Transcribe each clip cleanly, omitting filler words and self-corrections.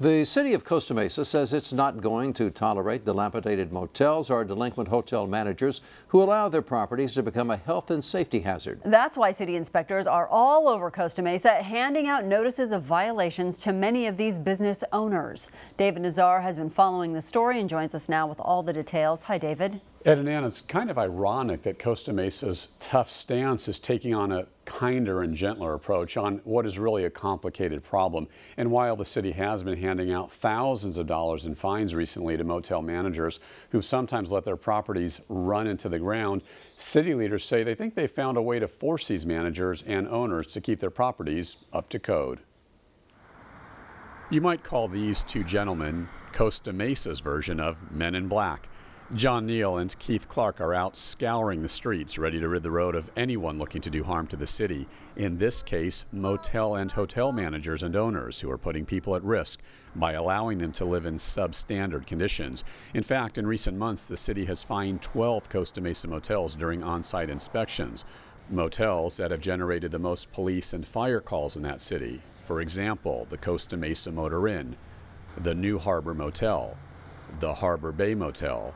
The City of Costa Mesa says it's not going to tolerate dilapidated motels or delinquent hotel managers who allow their properties to become a health and safety hazard. That's why city inspectors are all over Costa Mesa handing out notices of violations to many of these business owners. David Nazar has been following the story and joins us now with all the details. Hi, David. Ed and Ann, it's kind of ironic that Costa Mesa's tough stance is taking on a kinder and gentler approach on what is really a complicated problem. And while the city has been handing out thousands of dollars in fines recently to motel managers who sometimes let their properties run into the ground, city leaders say they think they found a way to force these managers and owners to keep their properties up to code. You might call these two gentlemen Costa Mesa's version of Men in Black. John Neal and Keith Clark are out scouring the streets, ready to rid the road of anyone looking to do harm to the city. In this case, motel and hotel managers and owners who are putting people at risk by allowing them to live in substandard conditions. In fact, in recent months, the city has fined 12 Costa Mesa motels during on-site inspections. Motels that have generated the most police and fire calls in that city. For example, the Costa Mesa Motor Inn, the New Harbor Motel, the Harbor Bay Motel,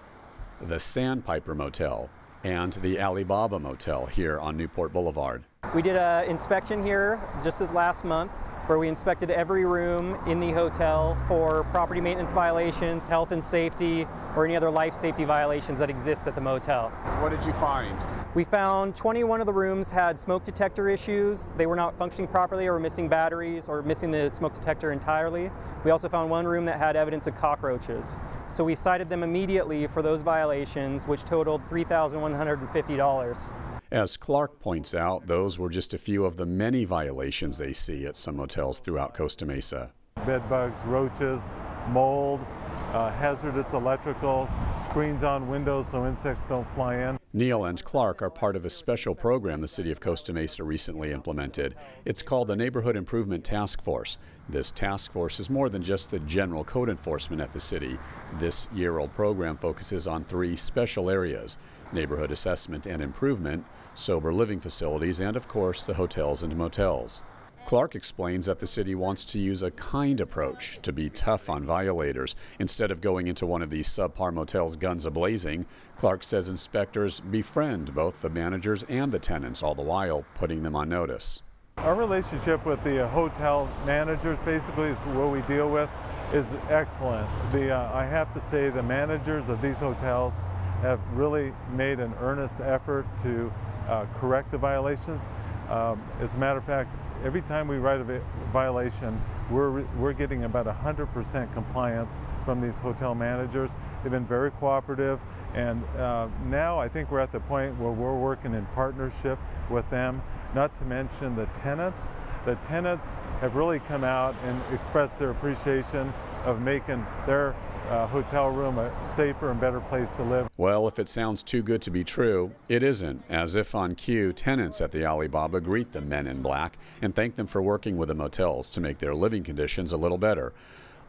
the Sandpiper Motel, and the Alibaba Motel here on Newport Boulevard. We did an inspection here just this last month where we inspected every room in the hotel for property maintenance violations, health and safety, or any other life safety violations that exist at the motel. What did you find? We found 21 of the rooms had smoke detector issues. They were not functioning properly or missing batteries or missing the smoke detector entirely. We also found one room that had evidence of cockroaches. So we cited them immediately for those violations, which totaled $3,150. As Clark points out, those were just a few of the many violations they see at some motels throughout Costa Mesa. Bed bugs, roaches, mold, hazardous electrical, screens on windows so insects don't fly in. Neal and Clark are part of a special program the City of Costa Mesa recently implemented. It's called the Neighborhood Improvement Task Force. This task force is more than just the general code enforcement at the city. This year-old program focuses on 3 special areas: neighborhood assessment and improvement, sober living facilities, and of course the hotels and motels. Clark explains that the city wants to use a kind approach to be tough on violators. Instead of going into one of these subpar motels guns a-blazing, Clark says inspectors befriend both the managers and the tenants, all the while putting them on notice. Our relationship with the hotel managers, basically, is what we deal with, is excellent. I have to say the managers of these hotels have really made an earnest effort to correct the violations. As a matter of fact, every time we write a violation, we're getting about 100% compliance from these hotel managers. They've been very cooperative, and now I think we're at the point where we're working in partnership with them, not to mention the tenants. The tenants have really come out and expressed their appreciation of making their hotel room a safer and better place to live. Well, if it sounds too good to be true, it isn't. As if on cue, tenants at the Alibaba greet the Men in Black and thank them for working with the motels to make their living conditions a little better.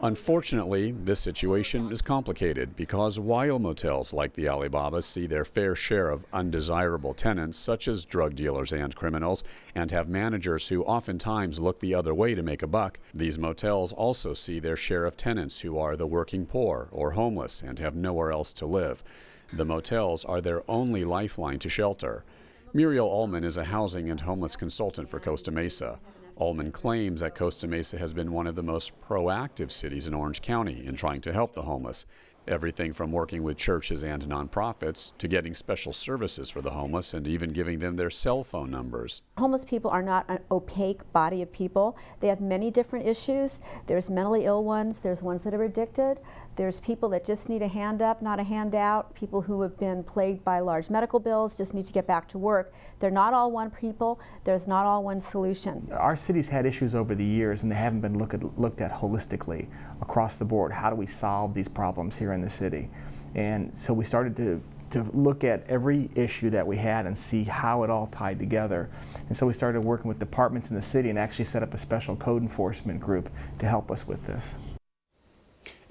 Unfortunately, this situation is complicated because while motels like the Alibaba see their fair share of undesirable tenants, such as drug dealers and criminals, and have managers who oftentimes look the other way to make a buck, these motels also see their share of tenants who are the working poor or homeless and have nowhere else to live. The motels are their only lifeline to shelter. Muriel Ullman is a housing and homeless consultant for Costa Mesa. Ullman claims that Costa Mesa has been one of the most proactive cities in Orange County in trying to help the homeless. Everything from working with churches and nonprofits to getting special services for the homeless and even giving them their cell phone numbers. Homeless people are not an opaque body of people. They have many different issues. There's mentally ill ones, there's ones that are addicted, there's people that just need a hand up, not a handout, people who have been plagued by large medical bills, just need to get back to work. They're not all one people, there's not all one solution. Our city's had issues over the years and they haven't been looked at holistically across the board. How do we solve these problems here in the city? And so we started to look at every issue that we had and see how it all tied together. And so we started working with departments in the city and actually set up a special code enforcement group to help us with this.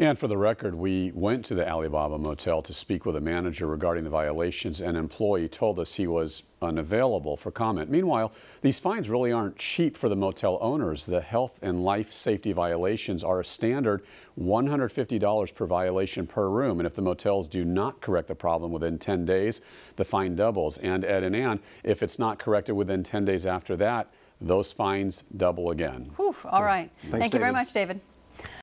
And for the record, we went to the Alibaba Motel to speak with a manager regarding the violations. An employee told us he was unavailable for comment. Meanwhile, these fines really aren't cheap for the motel owners. The health and life safety violations are a standard $150 per violation per room. And if the motels do not correct the problem within 10 days, the fine doubles. And Ed and Ann, if it's not corrected within 10 days after that, those fines double again. Whew, all right. Thanks, Thank you very David. much, David.